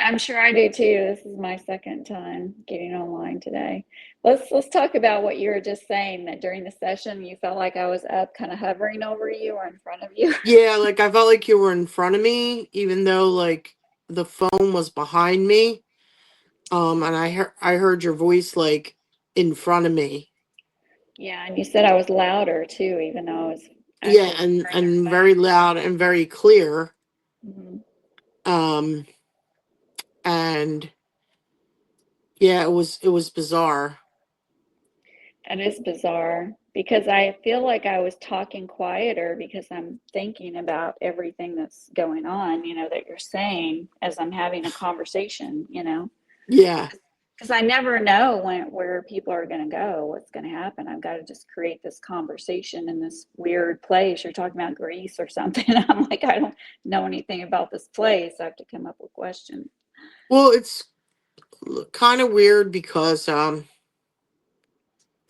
I'm sure I do too. This is my second time getting online today. Let's talk about what you were just saying, that during the session you felt like I was up kind of hovering over you or in front of you. Yeah, like I felt like you were in front of me, even though like the phone was behind me. And I heard your voice like in front of me. Yeah, and you said I was louder too, even though I was Yeah, actually and further very back. loud and very clear. Mhm. Um, and yeah, it was bizarre. That is bizarre because I feel like I was talking quieter because I'm thinking about everything that's going on, that you're saying as I'm having a conversation. Yeah, Because I never know where people are going to go, what's going to happen. I've got to just create this conversation in this weird place. You're talking about Greece or something. I'm like, I don't know anything about this place. I have to come up with questions. well, it's kind of weird because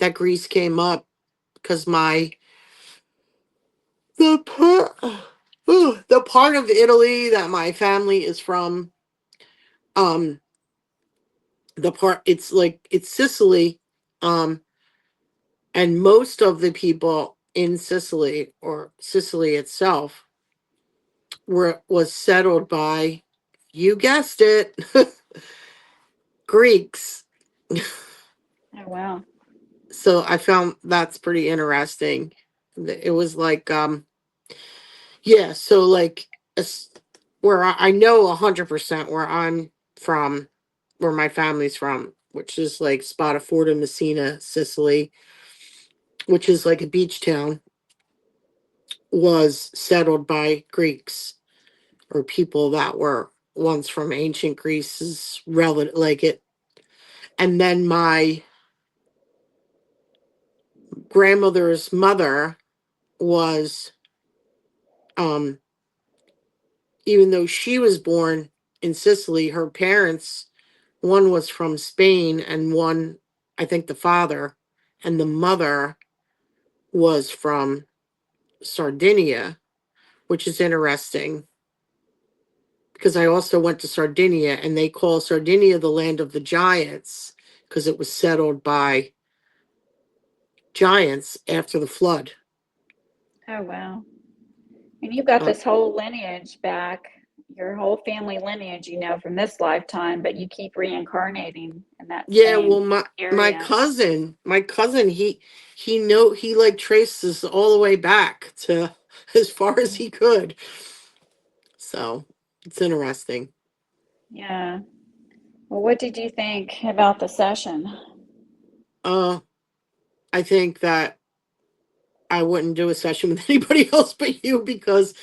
that Greece came up because the part the part of Italy that my family is from, um the part it's Sicily, um and most of the people in Sicily or Sicily itself was settled by, you guessed it, Greeks. Oh, wow. So I found that's pretty interesting. It was like, yeah, so like, as- where I know 100% where I'm from, where my family's from, which is like Spadafora, Messina, Sicily, which is like a beach town, was settled by Greeks or people that were once from ancient Greece's relative, like it. And then my grandmother's mother was, um, even though she was born in Sicily, her parents, one was from Spain and one, I think the father, and the mother was from Sardinia, which is interesting because I also went to Sardinia and they call Sardinia the land of the giants because it was settled by giants after the flood. Oh, wow. And you've got Uh, this whole lineage back, your whole family lineage, from this lifetime, but you keep reincarnating in that yeah, well, same my area. cousin, he like traces all the way back to as far as he could. So it's interesting. Yeah. Well, what did you think about the session? Uh, I think that I wouldn't do a session with anybody else but you because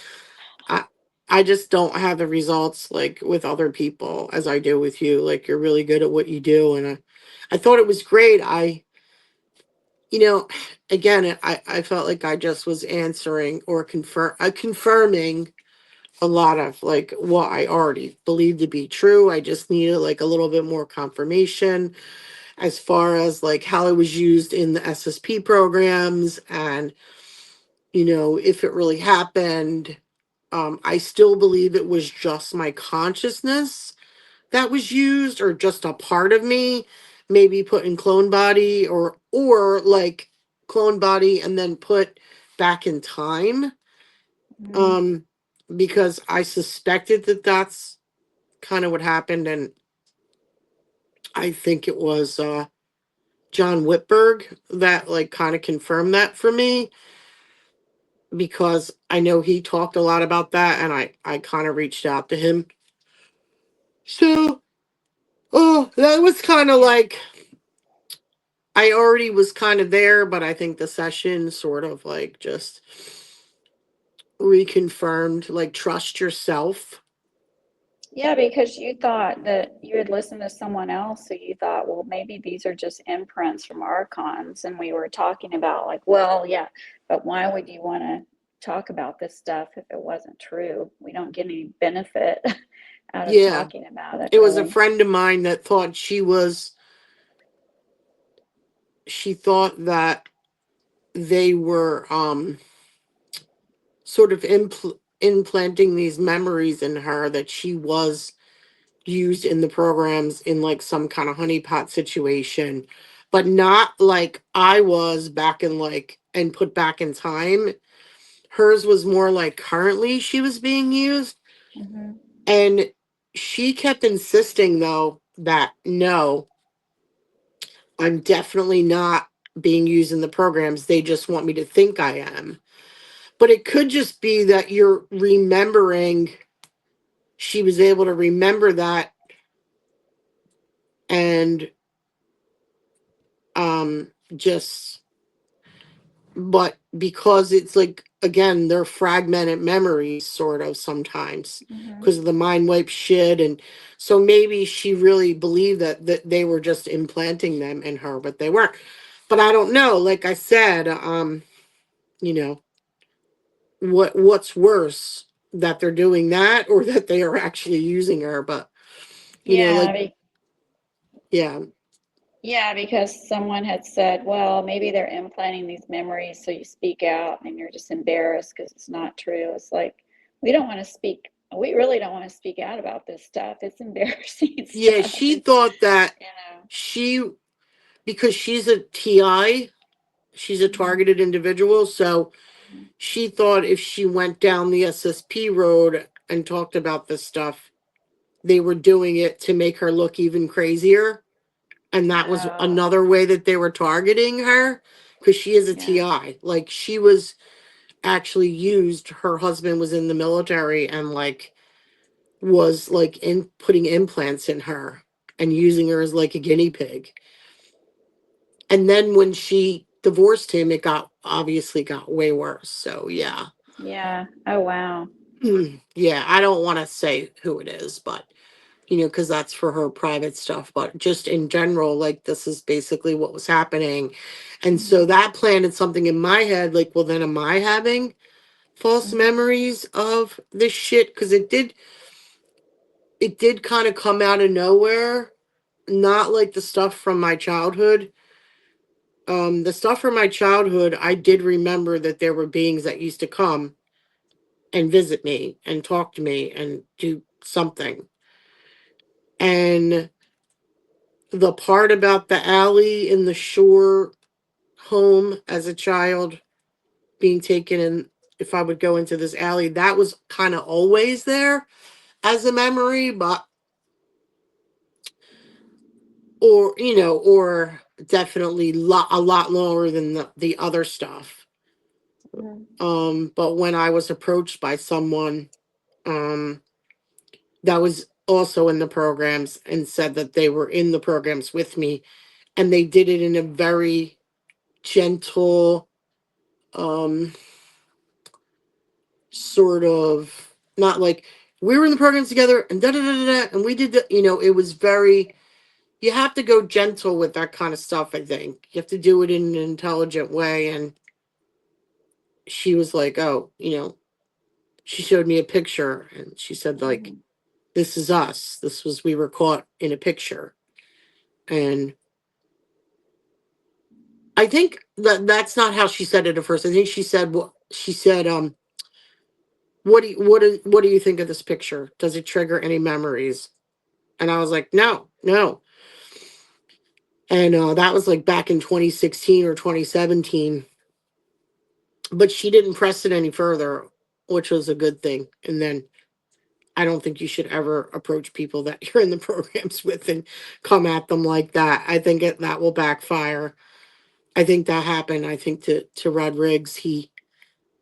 I I just don't have the results like with other people as I do with you. Like you're really good at what you do, and I thought it was great. You know, again, I felt like I just was answering or confirming a lot of like what I already believed to be true. I just needed like a little bit more confirmation as far as like how it was used in the SSP programs and if it really happened. I still believe it was just my consciousness that was used or just a part of me, maybe put in clone body or like clone body and then put back in time. Mm, Um because I suspected that that's kind of what happened, and I think it was John Whitberg that like kind of confirmed that for me because I know he talked a lot about that and I kind of reached out to him. So, oh, that was kind of yeah. like I already was kind of there, but I think the session sort of like just reconfirmed like trust yourself. Yeah, because you thought that you had listened to someone else, so you thought, well, maybe these are just imprints from Archons. And we were talking about, like, well, yeah, but why would you want to talk about this stuff if it wasn't true? We don't get any benefit out of Yeah, talking about it, it was a really. friend of mine that thought she thought that they were sort of implanting these memories in her that she was used in the programs in like some kind of honeypot situation, but not like I was back in like and put back in time. Hers was more like currently she was being used. Mm-hmm. And she kept insisting though that no, I'm definitely not being used in the programs. They just want me to think I am. But it could just be that you're remembering, she was able to remember that, and just, but because it's like again they're fragmented memories sort of sometimes Mm-hmm. because of the mind wipe shit. And so maybe she really believed that they were just implanting them in her, but they weren't. But I don't know, like I said, you know, what's worse, that they're doing that or that they are actually using her. But you know, Yeah, like, yeah. yeah, because someone had said, well, maybe they're implanting these memories so you speak out and you're just embarrassed because it's not true. It's like, we don't want to speak, we really don't want to speak out about this stuff. It's embarrassing Yeah, stuff. she It's, thought that you know. she, because she's a TI, she's a Mhm, targeted individual, so mhm. she thought if she went down the SSP road and talked about this stuff, they were doing it to make her look even crazier. And that was Oh, another way that they were targeting her because she is a yeah. TI. Like, she was actually used, her husband was in the military and like was like in putting implants in her and using her as like a guinea pig. And then when she divorced him, it got obviously got way worse. So yeah. Yeah. Oh, wow. Yeah, I don't want to say who it is, but you know, because that's for her private stuff. But just in general, like, this is basically what was happening. And so Mhm, that planted something in my head, like, well, then am I having false mhm, memories of this shit? Because it did kind of come out of nowhere, not like the stuff from my childhood. The stuff from my childhood, I did remember that there were beings that used to come and visit me and talk to me and do something. And the part about the alley in the shore home as a child being taken in, if I would go into this alley, that was kind of always there as a memory, but or you know, or definitely a lot lower than the other stuff. mhm, But when I was approached by someone um that was also in the programs and said that they were in the programs with me, and they did it in a very gentle, um sort of, not like we were in the programs together and da da da da da, and we did the, you know, it was very, you have to go gentle with that kind of stuff. I think you have to do it in an intelligent way. And she was like, oh, you know, she showed me a picture and she said like, mhm, this is us, this was, we were caught in a picture. And I think that that's not how she said it at first. I think she said what she said, what do you think of this picture, does it trigger any memories? And I was like, no, no. And that was like back in 2016 or 2017. But she didn't press it any further, which was a good thing. And then I don't think you should ever approach people that you're in the programs with and come at them like that. I think that will backfire. I think that happened. I think to Rod Riggs,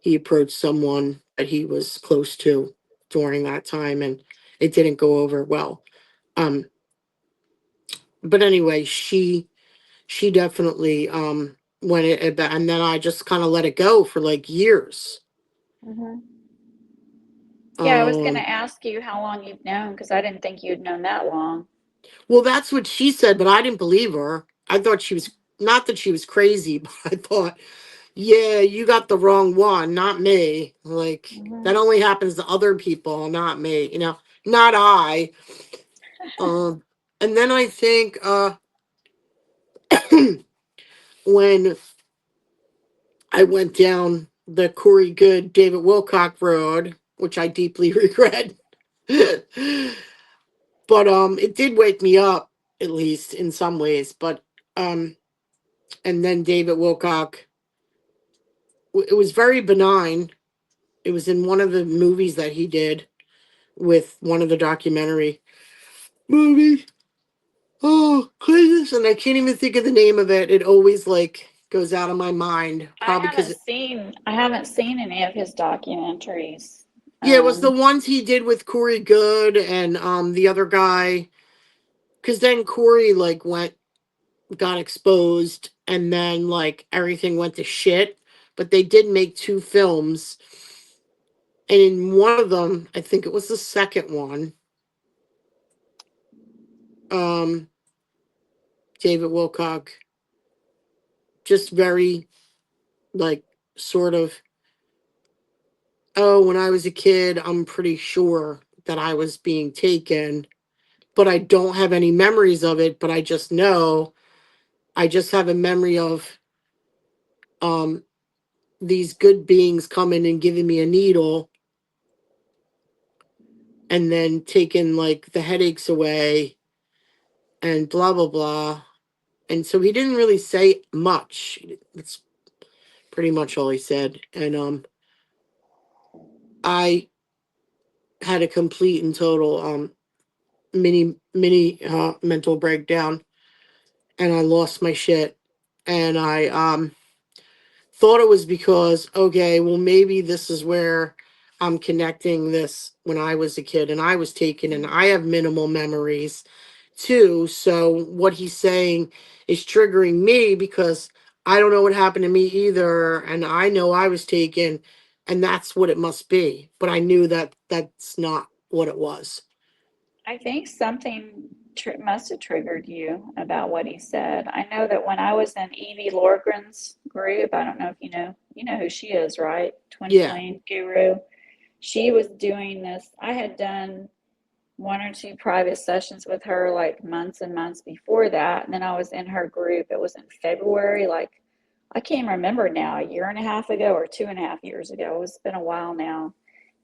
he approached someone that he was close to during that time, and it didn't go over well. Um, but anyway, she definitely went it, and then I just kind of let it go for like years. mhm. Yeah, I was going Um, to ask you how long you've known because I didn't think you'd known that long. well, that's what she said, but I didn't believe her. I thought she was, not that she was crazy, but I thought, yeah, you got the wrong one, not me. Like, Mhm, that only happens to other people, not me. You know, not I. Um, and then I think when I went down the Corey Good, David Wilcock road, which I deeply regret. But it did wake me up, at least in some ways. But um and then David Wilcock, it was very benign. It was in one of the movies that he did with one of the documentary movies. Oh, goodness. And I can't even think of the name of it. It always like goes out of my mind. Probably because I haven't seen any of his documentaries. yeah, it was the Um, ones he did with Corey Good and the other guy. Because then Corey like got exposed, and then like everything went to shit. But they did make two films, and in one of them, I think it was the second one, um, David Wilcock just very like sort of, oh, when I was a kid, I'm pretty sure that I was being taken, but I don't have any memories of it. But I just know, I just have a memory of um these good beings coming and giving me a needle and then taking like the headaches away and blah blah blah. And so he didn't really say much. That's pretty much all he said. And I had a complete and total mini mental breakdown, and I lost my shit. And I thought it was because, okay, well, maybe this is where I'm connecting this when I was a kid and I was taken, and I have minimal memories too. So what he's saying is triggering me because I don't know what happened to me either. And I know I was taken, and that's what it must be. But I knew that that's not what it was. I think something must have triggered you about what he said. I know that when I was in Evie Lorgren's group, I don't know if you know who she is, right? Twin Yeah. flame guru. She was doing this. I had done one or two private sessions with her like months and months before that. And then I was in her group. It was in February, like I can't remember now, a year and a half ago or 2.5 years ago. It's been a while now.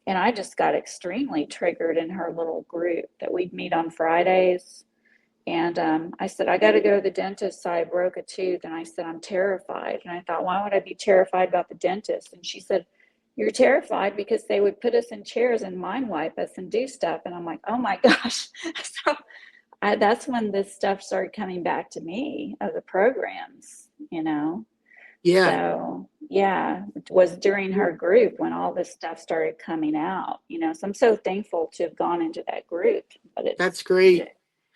And I just got extremely triggered in her little group that we'd meet on Fridays. And I said, I got to go to the dentist. So I broke a tooth. And I said, I'm terrified. And I thought, why would I be terrified about the dentist? And she said, you're terrified because they would put us in chairs and mind wipe us and do stuff. And I'm like, oh my gosh. So that's when this stuff started coming back to me of the programs. Yeah. So yeah, it was during her group when all this stuff started coming out. So I'm so thankful to have gone into that group, but That's great.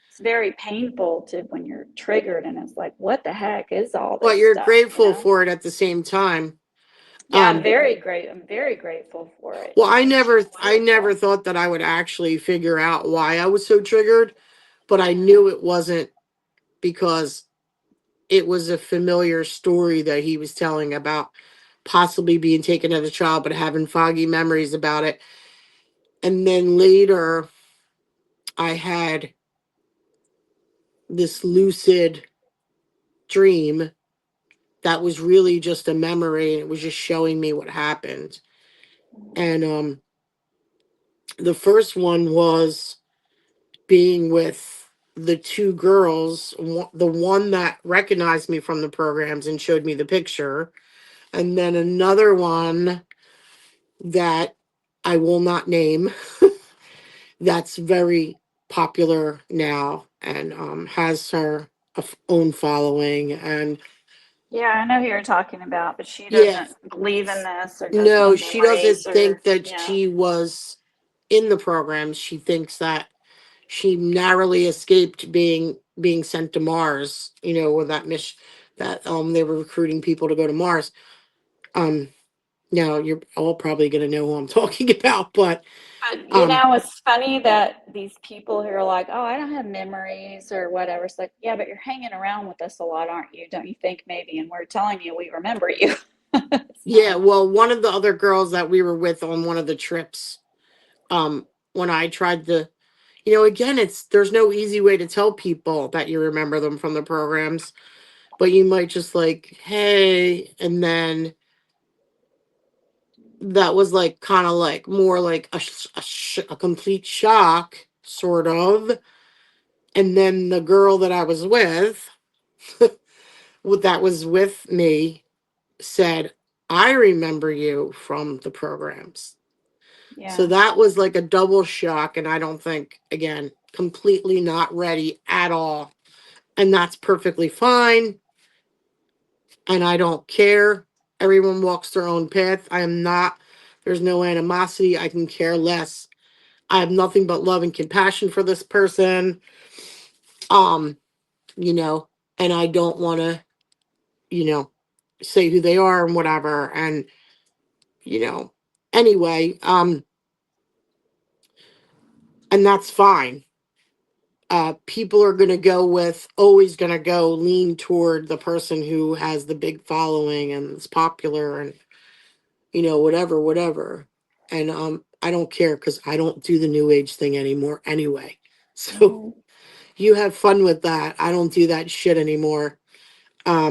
it's very painful to when you're triggered and it's like, what the heck is all But this you're stuff, you grateful know? for it at the same time. Yeah, I'm Um, very great. I'm very grateful for it. well, I think she's I never wonderful. thought that I would actually figure out why I was so triggered, but I Mhm. knew it wasn't because it was a familiar story that he was telling about possibly being taken as a child, but having foggy memories about it. And then later, I had this lucid dream that was really just a memory. It was just showing me what happened. And the first one was being with the two girls, the one that recognized me from the programs and showed me the picture, and then another one that I will not name that's very popular now and has her own following. And Yeah, I know who you're talking about, but she yeah, doesn't believe in this or doesn't no, she embrace doesn't think or, that yeah. she was in the program. She thinks that she narrowly escaped being sent to Mars, with that mission that they were recruiting people to go to Mars. Um Now you're all probably gonna know who I'm talking about, but But um it's funny that these people who are like, oh, I don't have memories or whatever. It's like, yeah, but you're hanging around with us a lot, aren't you? Don't you think maybe? And we're telling you we remember you. yeah, So, well, one of the other girls that we were with on one of the trips, when I tried to, again, there's no easy way to tell people that you remember them from the programs, but you might just like, hey, and then that was like kind of like more like a complete shock, sort of. And then the girl that I was with, that was with me, said, I remember you from the programs. So Yeah. that was like a double shock. And I don't think, again, completely not ready at all. And that's perfectly fine. And I don't care. Everyone walks their own path. I am not, there's no animosity. I can care less. I have nothing but love and compassion for this person. Um, you know, and I don't want to, you know, say who they are and whatever. And, you know, anyway, and that's fine. People are going to go with, always going to go lean toward the person who has the big following and is popular and, you know, whatever. And I don't care because I don't do the new age thing anymore anyway. So Mhm. you have fun with that. I don't do that shit anymore.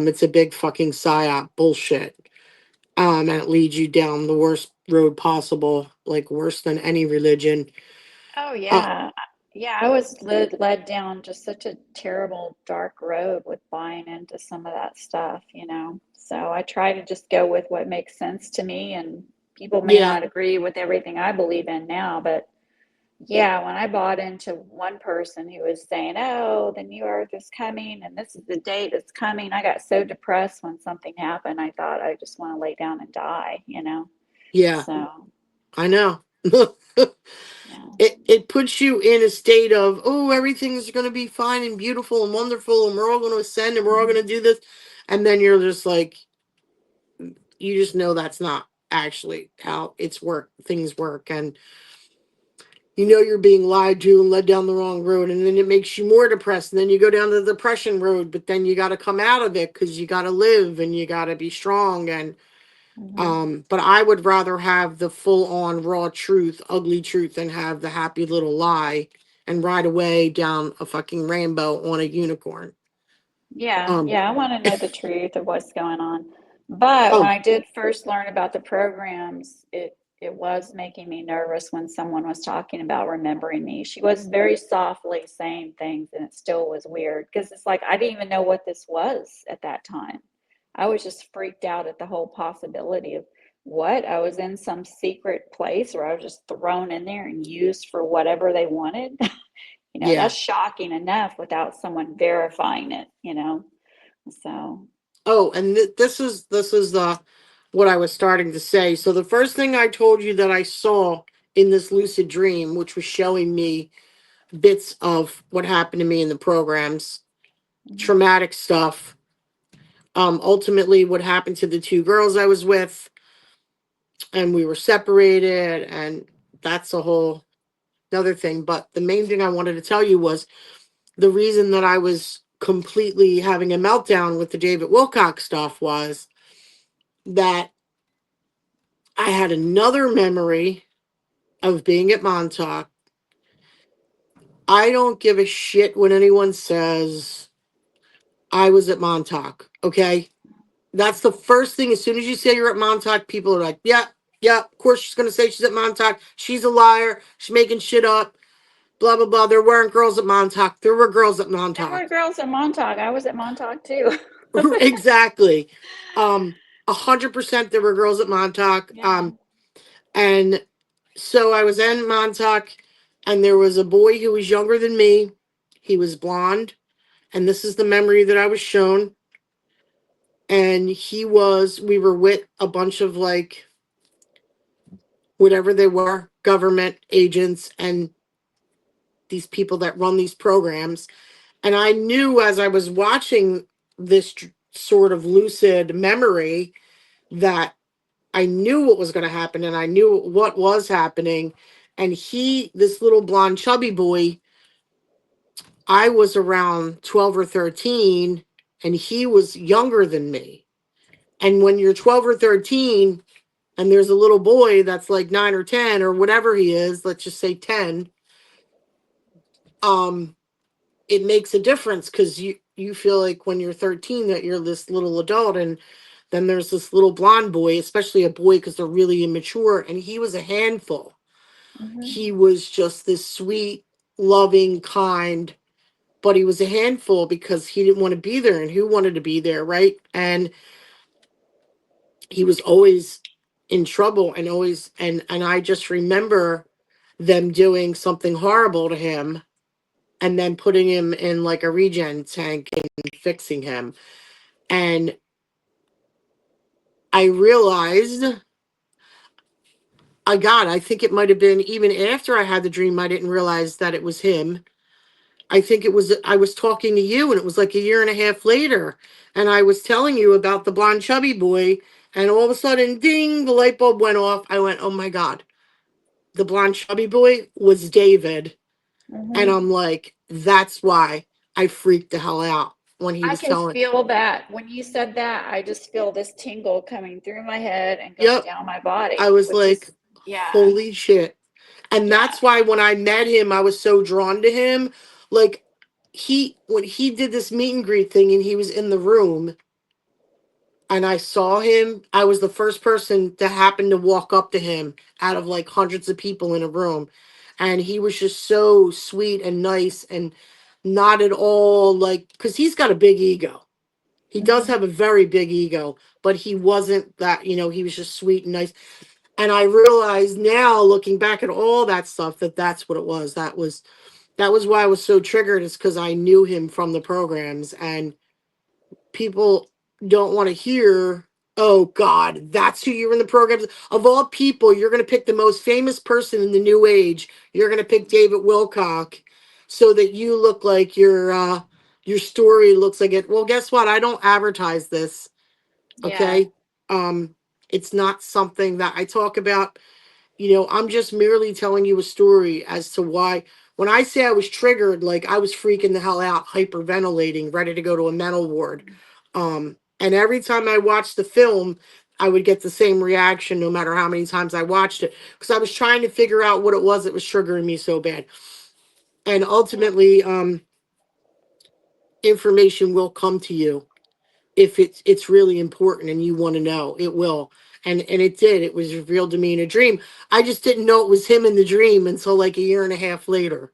It's a big fucking psyop bullshit. And it leads you down the worst road possible, like worse than any religion. Oh Uh, yeah. Yeah, I was led down just such a terrible dark road with buying into some of that stuff, you know. So I try to just go with what makes sense to me, and people may yeah, not agree with everything I believe in now, but yeah, when I bought into one person who was saying, "Oh, the new earth is coming and this is the date it's coming," I got so depressed when something happened. I thought I just want to lay down and die, you know. yeah, So, I know. yeah. It puts you in a state of, oh, everything's going to be fine and beautiful and wonderful and we're all going to ascend and we're all going Mhm. to do this. And then you're just like, you just know that's not actually how things work. And you know you're being lied to and led down the wrong road, and then it makes you more depressed, and then you go down the depression road, but then you got to come out of it because you got to live and you got to be strong. And Mhm. but I would rather have the full on raw truth, ugly truth, than have the happy little lie and ride away down a fucking rainbow on a unicorn. Yeah, um yeah, I want to know the truth of what's going on. But when oh I did first learn about the programs, it was making me nervous when someone was talking about remembering me. She was very softly saying things, and it still was weird because it's like I didn't even know what this was at that time. I was just freaked out at the whole possibility of what I was in some secret place where I was just thrown in there and used for whatever they wanted. You know, yeah. that's shocking enough without someone verifying it, you know. So, Oh, and this is what I was starting to say. So the first thing I told you that I saw in this lucid dream, which was showing me bits of what happened to me in the programs, mhm, traumatic stuff. Ultimately, what happened to the two girls I was with, and we were separated, and that's a whole another thing. But the main thing I wanted to tell you was the reason that I was completely having a meltdown with the David Wilcox stuff was that I had another memory of being at Montauk. I don't give a shit when anyone says I was at Montauk. Okay. That's the first thing. As soon as you say you're at Montauk, people are like, yeah, yeah, of course she's going to say she's at Montauk. She's a liar. She's making shit up. Blah, blah, blah. There weren't girls at Montauk. There were girls at there were Montauk. girls at Montauk. I was at Montauk too. Exactly. 100% there were girls at Montauk. Yeah. And so I was in Montauk, and there was a boy who was younger than me. He was blonde, and this is the memory that I was shown. And we were with a bunch of like whatever they were, government agents and these people that run these programs. And I knew as I was watching this sort of lucid memory that I knew what was going to happen and I knew what was happening. And this little blonde chubby boy, I was around 12 or 13, and he was younger than me. And when you're 12 or 13, and there's a little boy that's like 9 or 10 or whatever he is, let's just say 10, um, it makes a difference because you feel like when you're 13 that you're this little adult, and Then there's this little blonde boy, especially a boy because they're really immature, and he was a handful. Mhm. He was just this sweet, loving, kind, but he was a handful because he didn't want to be there, and who wanted to be there, right? And he was always in trouble and always, and I just remember them doing something horrible to him and then putting him in like a regen tank and fixing him. And I realized, I think it might have been even after I had the dream, I didn't realize that it was him. I think it was, I was talking to you and it was like a year and a half later. And I was telling you about the blonde chubby boy. And all of a sudden, ding, the light bulb went off. I went, oh my God, the blonde chubby boy was David. And Mhm. I'm like, that's why I freaked the hell out when he I was can telling. feel that. When you said that, I just feel this tingle coming through my head and going Yep. down my I body, was which like, is, yeah, holy shit. And yeah. that's why when I met him, I was so drawn to him. Like, when he did this meet and greet thing and he was in the room and I saw him, I was the first person to happen to walk up to him out of like hundreds of people in a room. And he was just so sweet and nice and not at all like, because he's got a big ego. He does Mhm. have a very big ego, but he wasn't that, he was just sweet and nice. And I realize now, looking back at all that stuff, that that's what it was. That was why I was so triggered, is because I knew him from the programs, and people don't want to hear, oh God, that's who you're in the programs. Of all people, you're going to pick the most famous person in the new age. You're going to pick David Wilcock so that you look like your story looks like it. Well, guess what? I don't advertise this. Yeah. Okay. It's not something that I talk about. I'm just merely telling you a story as to why. When I say I was triggered, like I was freaking the hell out, hyperventilating, ready to go to a mental ward. And every time I watched the film, I would get the same reaction no matter how many times I watched it, because I was trying to figure out what it was that was triggering me so bad. And Yeah. ultimately, information will come to you if it's really important and you want to know. It will. And it did. It was revealed to me in a dream. I just didn't know it was him in the dream until like a year and a half later.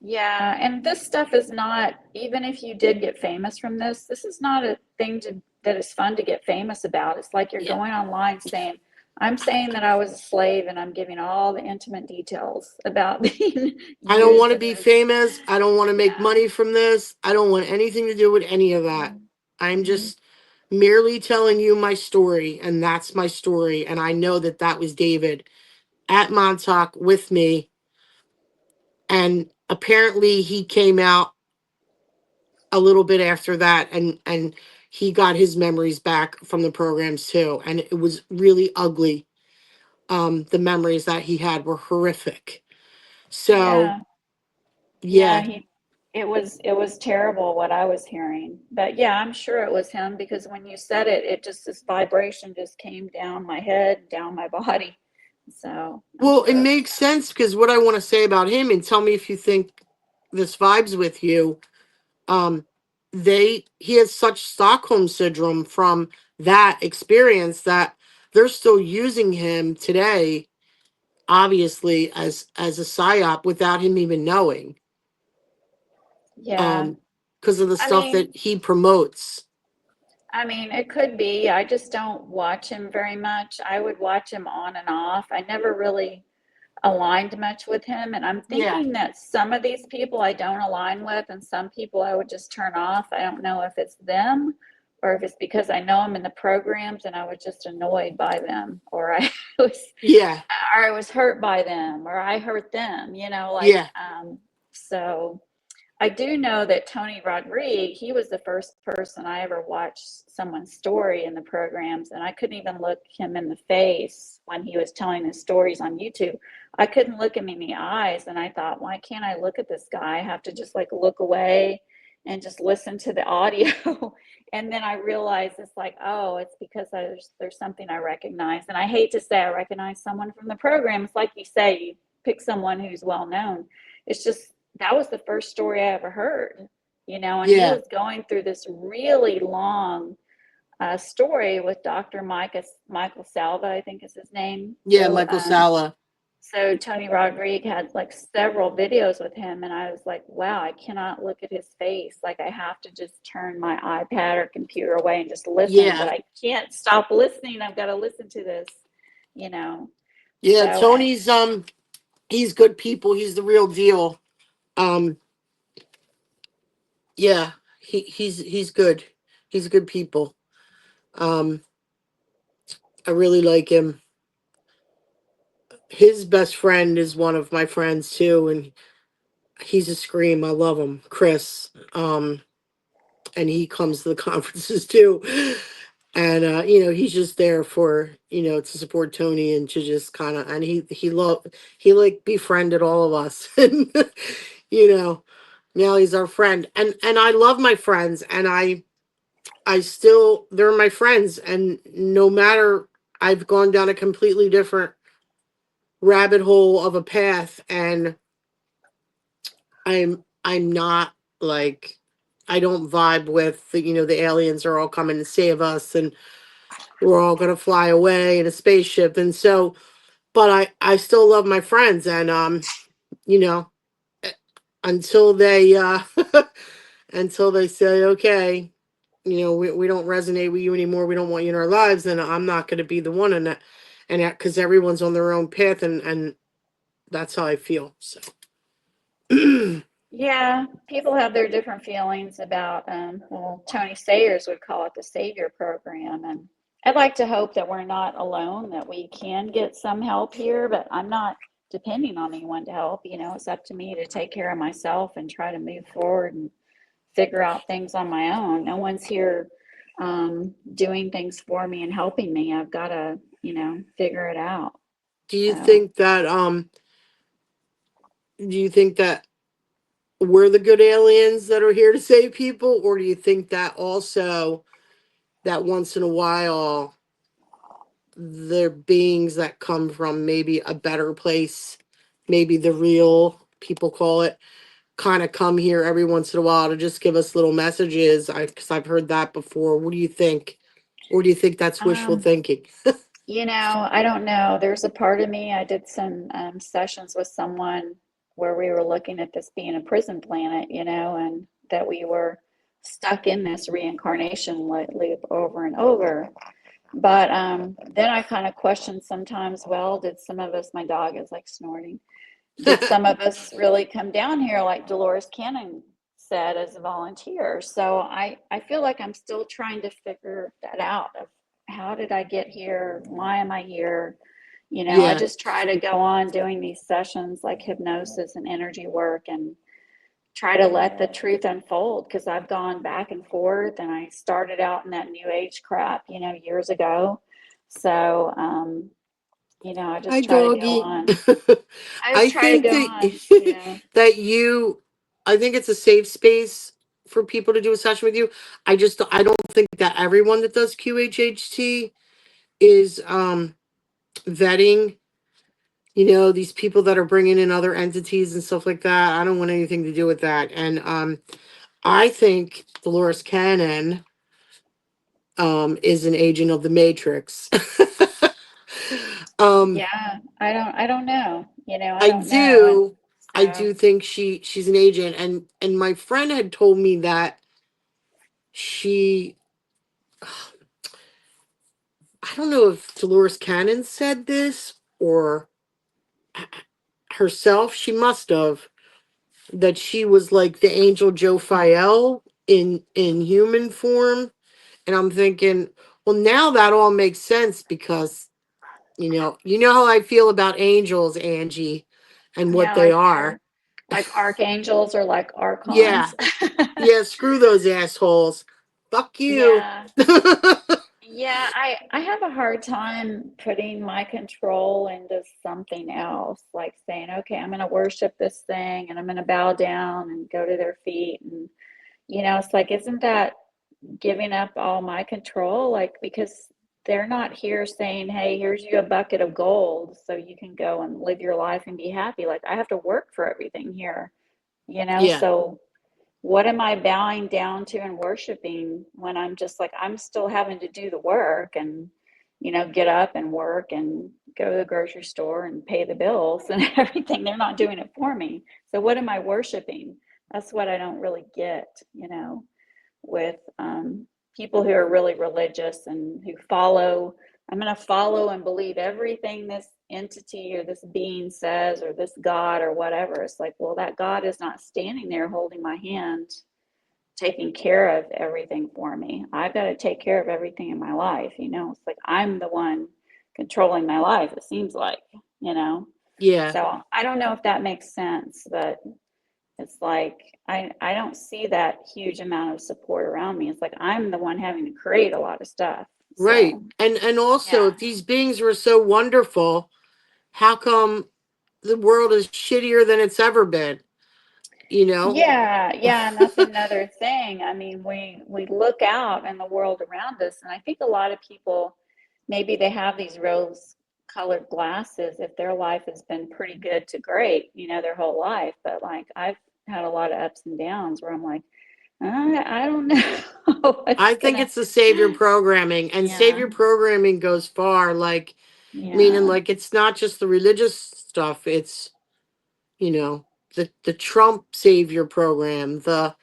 Yeah, and this stuff is not, even if you did get famous from this is not a thing that is fun to get famous about. It's like you're Yeah. going online saying, I'm saying that I was a slave and I'm giving all the intimate details about being I don't want used to in be this. famous. I don't want to make Yeah. money from this. I don't want anything to do with any of that. I'm Mm-hmm. just merely telling you my story, and that's my story. And I know that that was David at Montauk with me. And apparently he came out a little bit after that, and he got his memories back from the programs too, and it was really ugly. The memories that he had were horrific. So Yeah. Yeah, yeah. it was terrible what I was hearing. But yeah, I'm sure it was him because when you said it, this vibration just came down my head, down my body. So I'm Well, it sure it was makes sense because what I want to say about him, and tell me if you think this vibes with you. Um, he has such Stockholm syndrome from that experience that they're still using him today, obviously as a psyop without him even knowing. him. Yeah. Because of the I stuff mean, that he promotes. I mean, it could be. I just don't watch him very much. I would watch him on and off. I never really aligned much with him. And I'm Yeah. thinking that some of these people I don't align with, and some people I would just turn off. I don't know if it's them or if it's because I know them in the programs and I was just annoyed by them, or I was, Yeah. or I was hurt by them, or I hurt them, Yeah. so. I do know that Tony Rodrigue, he was the first person I ever watched someone's story in the programs, and I couldn't even look him in the face when he was telling his stories on YouTube. I couldn't look him in the eyes, and I thought, why can't I look at this guy? I have to just like look away and just listen to the audio. And then I realized it's like, oh, it's because there's something I recognize. And I hate to say I recognize someone from the program. It's like you say, you pick someone who's well known. It's just that was the first story I ever heard, and he Yeah. was going through this really long a story with Dr. Michael Salva, I think is his name. Yeah, Michael Sala. So Tony Rodriguez had like several videos with him, and I was like, wow, I cannot look at his face. Like I have to just turn my iPad or computer away and just listen, but Yeah. I can't stop listening. I've got to listen to this, you know. Yeah, So Tony's he's good people. He's the real deal. Um yeah, he's good. He's good people. Um I really like him. His best friend is one of my friends too, and he's a scream. I love him, Chris. And he comes to the conferences too. And he's just there for, to support Tony and to just kind of, and he like befriended all of us. And you know, now he's our friend. And I love my friends, and I still, they're my friends, and no matter, I've gone down a completely different rabbit hole of a path, and I'm not like, I don't vibe with the aliens are all coming to save us, and we're all gonna fly away in a spaceship. And so, but I still love my friends, and you know eh, until they until they say, okay, we don't resonate with you anymore, we don't want you in our lives, then I'm not gonna be the one in that, and that, because everyone's on their own path, and that's how I feel. So yeah, people have their different feelings about, well, Tony Sayers would call it the Savior Program. And I'd like to hope that we're not alone, that we can get some help here, but I'm not depending on anyone to help. It's up to me to take care of myself and try to move forward and figure out things on my own. No one's here doing things for me and helping me. I've got to, figure it out. do you So, think that do you think that we're the good aliens that are here to save people, or do you think that also that once in a while they're beings that come from maybe a better place, maybe the real people call it, kind of come here every once in a while to just give us little messages? Because I've heard that before. What do you think? Or do you think that's wishful um, thinking? I don't know. There's a part of me, I did some sessions with someone where we were looking at this being a prison planet, and that we were stuck in this reincarnation loop over and over. But then I kind of questioned sometimes, well, did some of us, my dog is like snorting, did some of us really come down here like Dolores Cannon said as a volunteer? So I feel like I'm still trying to figure that out of how did I get here? Why am I here? I Yeah, just try to go on doing these sessions like hypnosis and energy work and try to let the truth unfold, because I've gone back and forth, and I started out in that new age crap, years ago. So, I hi just try to go doggy. on. I just I try to think go on. that I think it's a safe space for people to do a session with you. I don't think that everyone that does QHHT is vetting, these people that are bringing in other entities and stuff like that. I don't want anything to do with that. And I think Dolores Cannon is an agent of the Matrix. um Yeah, I don't know. I I don't know. And do. I so, do think she's an agent, and my friend had told me that she, I don't know if Dolores Cannon said this or herself. She must have, that she was like the angel Joe Fiel in human form. And I'm thinking, well, now that all makes sense, because you know how I feel about angels, Angie, and what yeah, they like are. archangels or like Yeah. archons. Yeah, screw those assholes. Fuck you. Yeah. Yeah, I have a hard time putting my control into something else, like saying, okay, I'm going to worship this thing and I'm going to bow down and go to their feet. And, it's like, isn't that giving up all my control? Like, because they're not here saying, hey, here's you a bucket of gold so you can go and live your life and be happy. Like, I have to work for everything here, Yeah. so what am I bowing down to and worshiping when I'm just like, I'm still having to do the work and, get up and work and go to the grocery store and pay the bills and everything. They're not doing it for me. So what am I worshiping? That's what I don't really get, with people who are really religious and who follow. I'm going to follow and believe everything this entity or this being says, or this God or whatever. It's like, well, that God is not standing there holding my hand, taking care of everything for me. I've got to take care of everything in my life. It's like I'm the one controlling my life, it seems like, you know. Yeah. So I don't know if that makes sense, but it's like I don't see that huge amount of support around me. It's like I'm the one having to create a lot of stuff. Right. So And also, yeah. if these beings were so wonderful, how come the world is shittier than it's ever been? You know? Yeah, and that's another thing. I mean, we look out in the world around us, and I think a lot of people, maybe they have these rose-colored glasses if their life has been pretty good to great, their whole life. But like I've had a lot of ups and downs where I'm like, I don't know what's I think gonna. it's the savior programming, and Yeah, savior programming goes far, like, meaning yeah, like it's not just the religious stuff, it's, the Trump savior program, the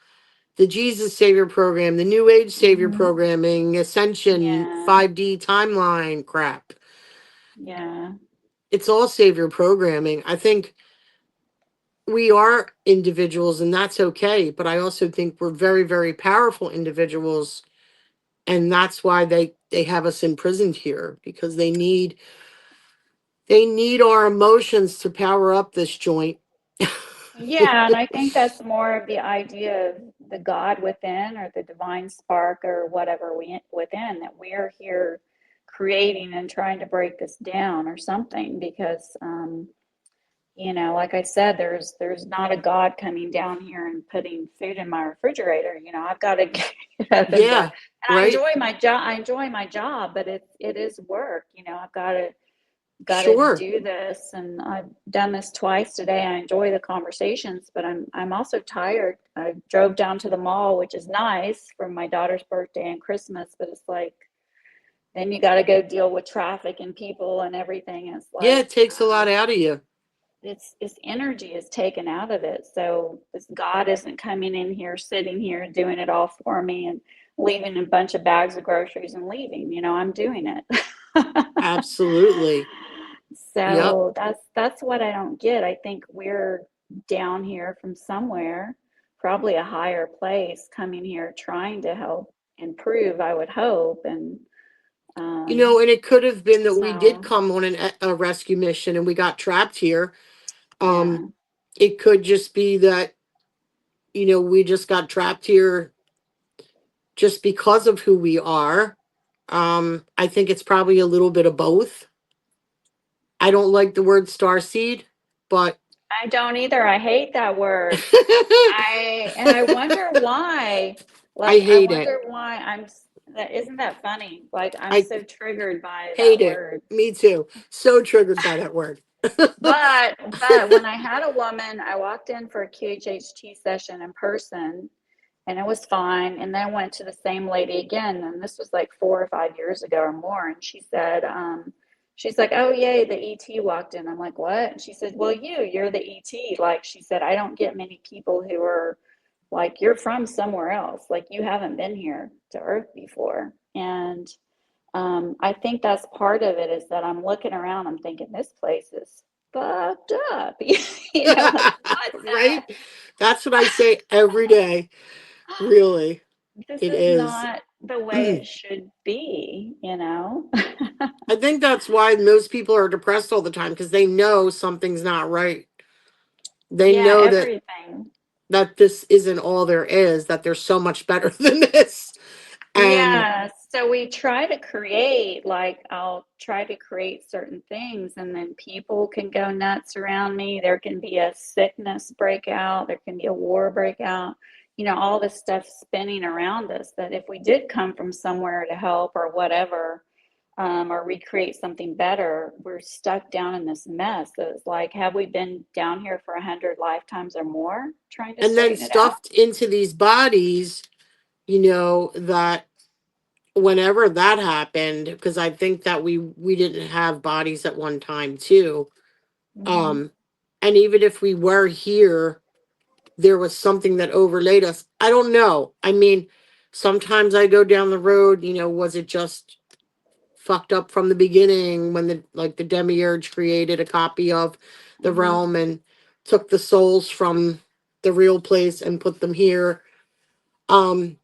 Jesus savior program, the New Age savior hmm, programming, Ascension yeah, 5D timeline crap. yeah, It's all savior programming. I think we are individuals and that's okay, but I also think we're very, very powerful individuals, and that's why they have us imprisoned here, because they need our emotions to power up this joint. yeah. And I think that's more of the idea of the God within, or the divine spark, or whatever we within, that we're here creating and trying to break this down or something. Because like I said, there's not a God coming down here and putting food in my refrigerator. I've got to get up and work. Yeah, And I right? enjoy my job. I enjoy my job, but it is work. I've got to Sure. do this, and I've done this twice today. I enjoy the conversations, but I'm also tired. I drove down to the mall, which is nice, for my daughter's birthday and Christmas, but it's like then you got to go deal with traffic and people and everything. It's Yeah, like it takes a lot out of you. it's energy is taken out of it. So this God isn't coming in here, sitting here, doing it all for me, and leaving a bunch of bags of groceries and leaving. I'm doing it. Absolutely. Yep. So that's what I don't get. I think we're down here from somewhere, probably a higher place, coming here trying to help improve, I would hope. And And it could have been that we did so come on a rescue mission and we got trapped here. yeah. It could just be that, we just got trapped here just because of who we are. I think it's probably a little bit of both. I don't like the word starseed, but I don't either. I hate that word. I wonder why. I Like I hate it. wonder why that isn't that funny? Like I'm I so triggered by that hate it. word. Me too. So triggered by that word. But when I had a woman, I walked in for a QHHT session in person, and it was fine. And then I went to the same lady again, and this was like 4 or 5 years ago or more. And she said, she's like, "Oh yay, the ET walked in." I'm like, "What?" And she said, "Well, you're the ET." Like she said, "I don't get many people who are like, you're from somewhere else. Like you haven't been here to Earth before." And I think that's part of it, is that I'm looking around, I'm thinking this place is fucked up. Like what Right? That's what I say every day. Really. this It is is. not the way it I should be. think that's why most people are depressed all the time, because they know something's not right. They Yeah, know everything. that this isn't all there is, that there's so much better than this. And Yeah, so we try to create, like, I'll try to create certain things, and then people can go nuts around me. There can be a sickness break out, there can be a war break out, all this stuff spinning around us. That if we did come from somewhere to help or whatever, or recreate something better, we're stuck down in this mess. So it's like, have we been down here for 100 lifetimes or more trying to And then straighten it out? stuffed into these bodies, that whenever that happened, because I think that we didn't have bodies at one time too. Mm-hmm. Um, and even if we were here, there was something that overlaid us. I don't know. I mean, sometimes I go down the road, was it just fucked up from the beginning when the demiurge created a copy of the Mm-hmm. realm and took the souls from the real place and put them here. Um,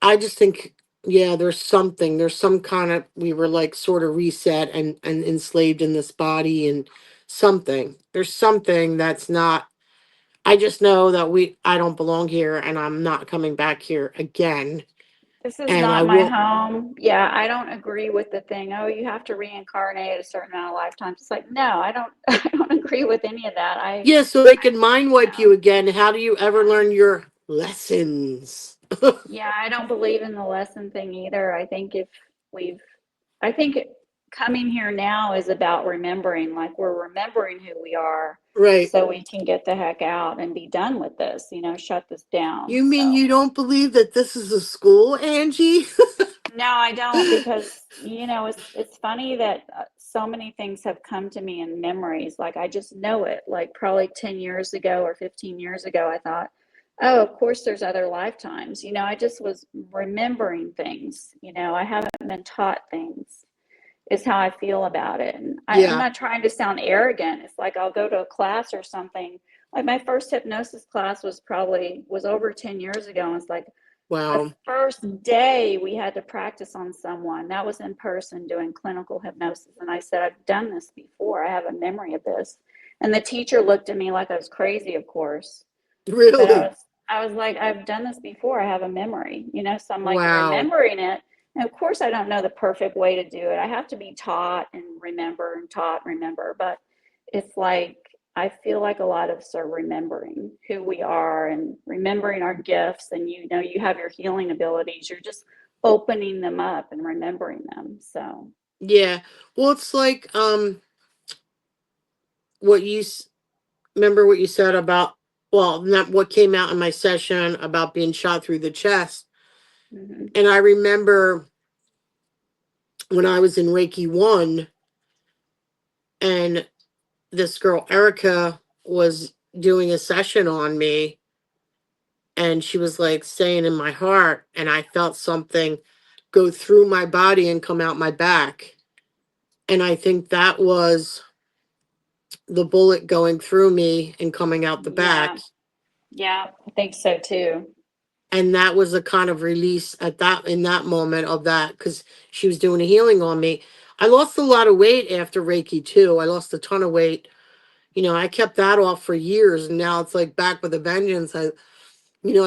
I just think, yeah, there's some kind of, we were like sort of reset and enslaved in this body, and there's something that's not, I just know that I don't belong here and I'm not coming back here again. This is And I not my won't, home. Yeah, I don't agree with the thing. Oh, you have to reincarnate a certain amount of lifetimes. It's like, no, I don't. I don't agree with any of that. yeah, so they can mind wipe you No, again. How do you ever yeah, learn your lessons? yeah. I don't believe in the lesson thing either. I think if we've, I think coming here now is about remembering. Like we're remembering who we are, Right. so we can get the heck out and be done with this. Shut this down. You mean So. you don't believe that this is a school, Angie? No, I don't because it's funny that so many things have come to me in memories. Like I just know it. Like probably 10 years ago or 15 years ago, I thought, oh, of course there's other lifetimes. I just was remembering things. I haven't been taught things is how I feel about it. And I'm Yeah. not trying to sound arrogant. It's like I'll go to a class or something. Like my first hypnosis class was over 10 years ago. And it's like the Wow. first day we had to practice on someone that was in person doing clinical hypnosis. And I said, I've done this before. I have a memory of this. And the teacher looked at me like I was crazy, of course. But Really? I was like, I've done this before. I have a memory. So I'm like Wow. remembering it. And of course, I don't know the perfect way to do it. I have to be taught and remember and taught, remember. But it's like, I feel like a lot of us are remembering who we are and remembering our gifts. And you have your healing abilities. You're just opening them up and remembering them. So, Yeah. Well, it's like what remember what you said about, well, not what came out in my session about being shot through the chest. mhm. And I remember when I was in Reiki 1 and this girl Erica was doing a session on me, and she was like saying in my heart, and I felt something go through my body and come out my back. And I think that was the bullet going through me and coming out the back. Yeah, yeah, I think so too. And that was a kind of release in that moment of that, because she was doing a healing on me. I lost a lot of weight after Reiki too. I lost a ton of weight. I kept that off for years, and now it's like back with a vengeance. I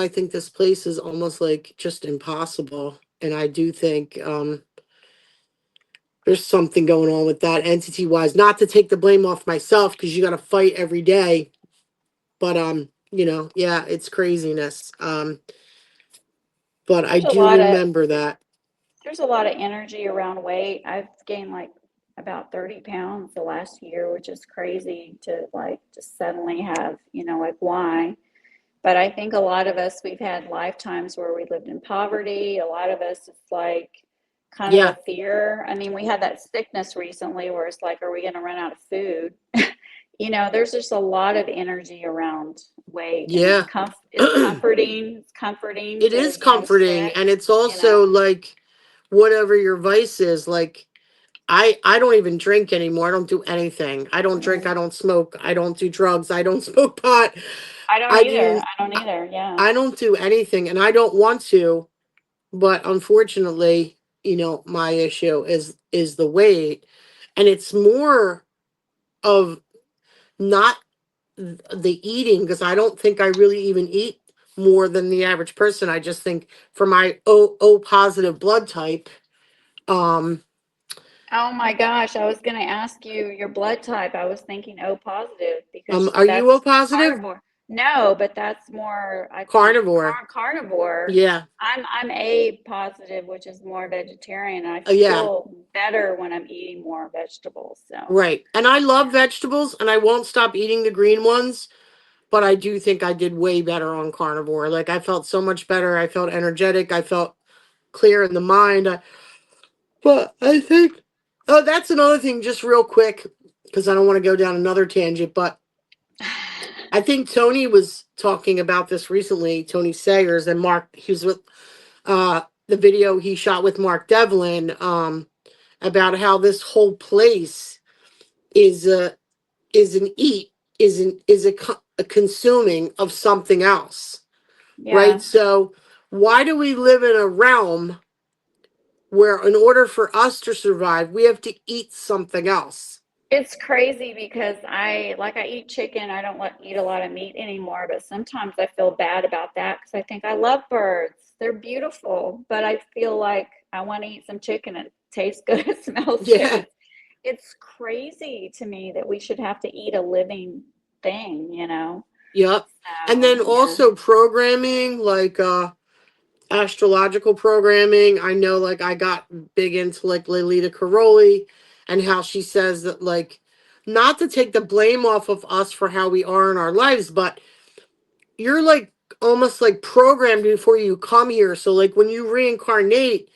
think this place is almost like just impossible. And I do think there's something going on with that entity wise. Not to take the blame off myself, because you got to fight every day. But yeah, it's craziness. But I There's a do lot of remember that. There's a lot of energy around weight. I've gained like about 30 pounds the last year, which is crazy to like just suddenly have, like why? But I think a lot of us, we've had lifetimes where we lived in poverty. A lot of us, it's like kind of Yeah, a fear. I mean, we had that sickness recently where it's like, are we going to run out of food? There's just a lot of energy around weight, and yeah. it's comforting. It's comforting It to, is comforting, sit, and it's you know. also like whatever your vice is. Like I don't even drink anymore. I don't do anything. I don't drink. I Mm. don't smoke. I don't do drugs. I don't smoke pot. I don't I either. do. I don't either. Yeah. I don't do anything, and I don't want to. But unfortunately, my issue is the weight, and it's more of not the eating, because I don't think I really even eat more than the average person. I just think for my O positive blood type, um, Oh my gosh, I was going to ask you your blood type. I was thinking O positive because are you O that's positive? carnivore. No, but that's more, I think, Carnivore. carnivore. Yeah. I'm A positive, which is more vegetarian. I Yeah. feel better when I'm eating more vegetables. So Right. And I love vegetables and I won't stop eating the green ones, but I do think I did way better on carnivore. Like I felt so much better. I felt energetic. I felt clear in the mind. But I think, oh, that's another thing, just real quick, because I don't want to go down another tangent, but I think Tony was talking about this recently, Tony Sayers and Mark, he was with the video he shot with Mark Devlin, about how this whole place is is an eat, is a consuming of something else, right? yeah. So why do we live in a realm where in order for us to survive, we have to eat something else? It's crazy because I eat chicken. I don't eat a lot of meat anymore, but sometimes I feel bad about that because I think I love birds. They're beautiful, but I feel like I want to eat some chicken. It tastes good, it smells good. Yeah. It's crazy to me that we should have to eat a living thing, you know? Yep. And So, then yeah. also programming, like astrological programming. I know like I got big into like Lolita Caroli and how she says that like not to take the blame off of us for how we are in our lives, but you're like almost like programmed before you come here. So like when you reincarnate,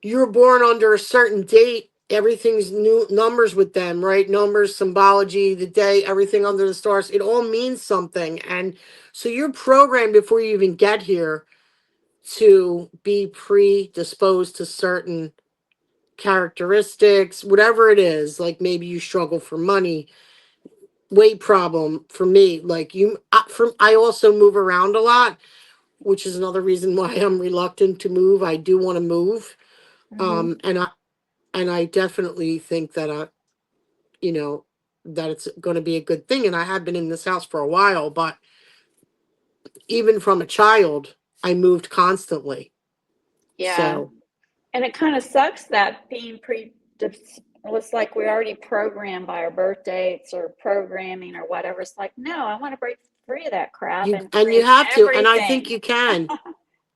you're born under a certain date. Everything's new numbers with them, right? Numbers, symbology, the day, everything under the stars. It all means something. And so you're programmed before you even get here to be predisposed to certain characteristics, whatever it is. Like maybe you struggle for money, weight problem for me. Like I also move around a lot, which is another reason why I'm reluctant to move. I do want to move. Hmm. And I definitely think that you know, that it's going to be a good thing. And I have been in this house for a while, but even from a child, I moved constantly. Yeah. So And it kind of sucks that being it's like we're already programmed by our birth dates or programming or whatever. It's like, no, I want to break free of that crap and you create have to, and I think everything. you can.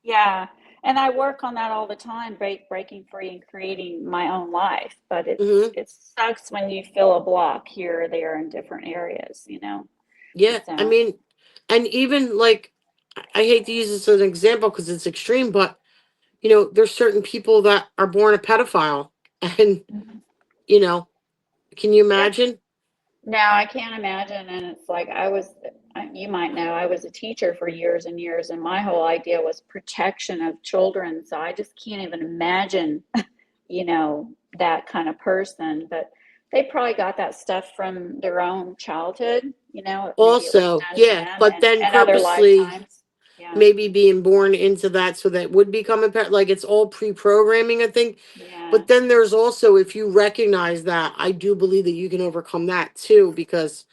Yeah. And I work on that all the time, breaking free and creating my own life. But Hmm. it sucks when you feel a block here or there in different areas, you know? Yeah, I So, mean, and even like, I hate to use this as an example because it's extreme, but there's certain people that are born a pedophile, and mhm. you know, can you Yeah. imagine? Now I can't imagine, and it's like you might know, I was a teacher for years and years, and my whole idea was protection of children. So I just can't even imagine, that kind of person. But they probably got that stuff from their own childhood, maybe it was Also, done to yeah, them but then and other purposely lifetimes. Yeah, maybe being born into that so that would become a pet, like it's all pre-programming, I think. yeah. But then there's also, if you recognize that, I do believe that you can overcome that too, because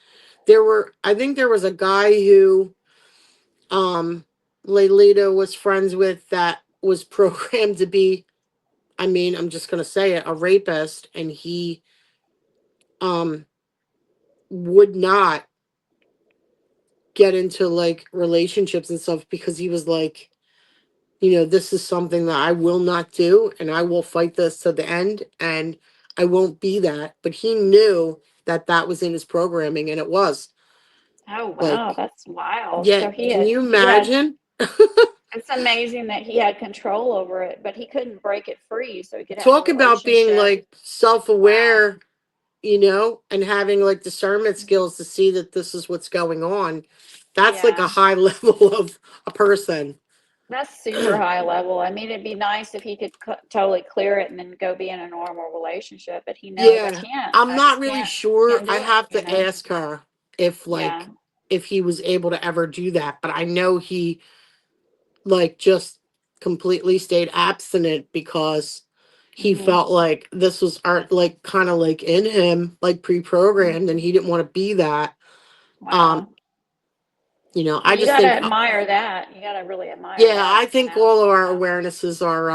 I think there was a guy who Lalita was friends with that was programmed to be, I mean, I'm just gonna say it, a rapist, and he um would not get into like relationships and stuff because he was like, this is something that I will not do, and I will fight this to the end, and I won't be that. But he knew that that was in his programming, and it was Oh wow, like, that's wild. yeah, So can you he had imagine? it's amazing that he had control over it, but he couldn't break it free so he could have a Talk about being relationship. like Wow. self-aware, and having like discernment skills to see that this is what's going on. That's like a Yeah. high level of a person. That's super high level. I mean, it'd be nice if he could totally clear it and then go be in a normal relationship, but he knows I Yeah, can't. I'm I not just really can't sure. I do it, have to ask her if Yeah. like if he was able to ever do that, but I know he like just completely stayed abstinent because he Hmm. felt like this was art, like kind of like in him, like pre-programmed, and Hmm. he didn't want to be that. um Wow. Well, I you just got to think, admire that. You got to really admire yeah, that, I think all of our Yeah. awarenesses are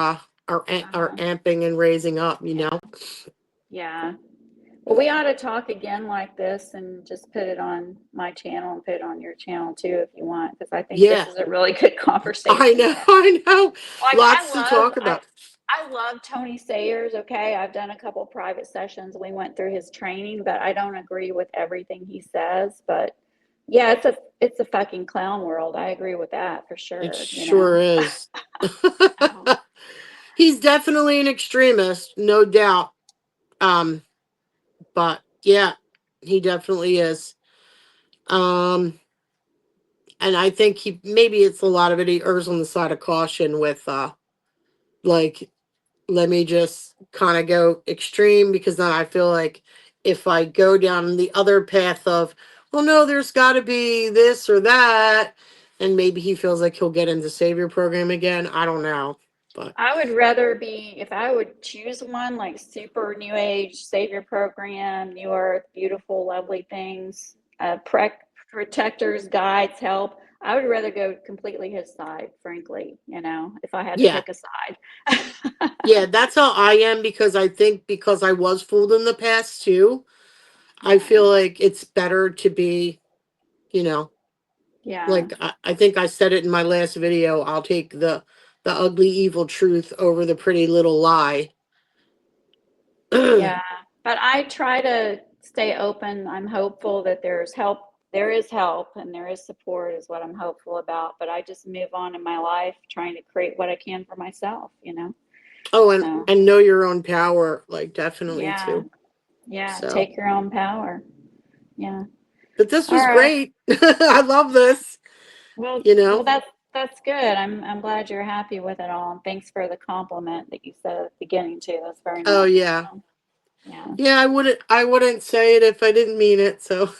Uh-huh. amping and raising up. Yeah. Yeah. Well, we ought to talk again like this and just put it on my channel and put it on your channel too if you want, because I think this Yeah, is a really good I conversation to know, have. I know. Like Lots to talk about. I love Tony Sayers, okay? I've done a couple private sessions. We went through his training, but I don't agree with everything he says. But yeah, it's a fucking clown world. I agree with that for It sure, you sure know. is. So, He's definitely an extremist, no doubt. Um, but yeah, he definitely is. Um, and I think he maybe it's a lot of it. He errs on the side of caution with like let me just kind of go extreme because then I feel like if I go down the other path of well, no, there's got to be this or that, and maybe he feels like he'll get into Savior program again. I don't know, but I would rather be, if I would choose one, like super new age savior program, new earth, beautiful, lovely things, protectors, guides, help. I would rather go completely his side, frankly, you know, if I had to yeah, pick a side. yeah, that's how I am because I think because I was fooled in the past too. I Yeah, feel like it's better to be, you know, yeah, like I think I said it in my last video. I'll take the ugly evil truth over the pretty little lie. yeah. But I try to stay open. I'm hopeful that there's help. There is help and there is support, is what I'm hopeful about. But I just move on in my life, trying to create what I can for myself, you know? Oh, So, and know your own power, like definitely yeah, too. yeah. So, Take your own power. Yeah. but this All was right. great. I love this. You Well, know. that's good. I'm glad you're happy with it all. And thanks for the compliment that you said at the beginning too. That's very Oh nice. yeah, So, yeah. yeah. I wouldn't say it if I didn't mean it. So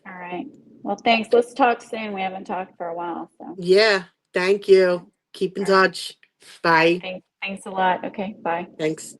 All right. Well, thanks. Let's talk soon. We haven't talked for a while. So, yeah. Thank all you. Keep in right. touch. All right. Bye. Thanks a lot. Okay. Bye. Thanks.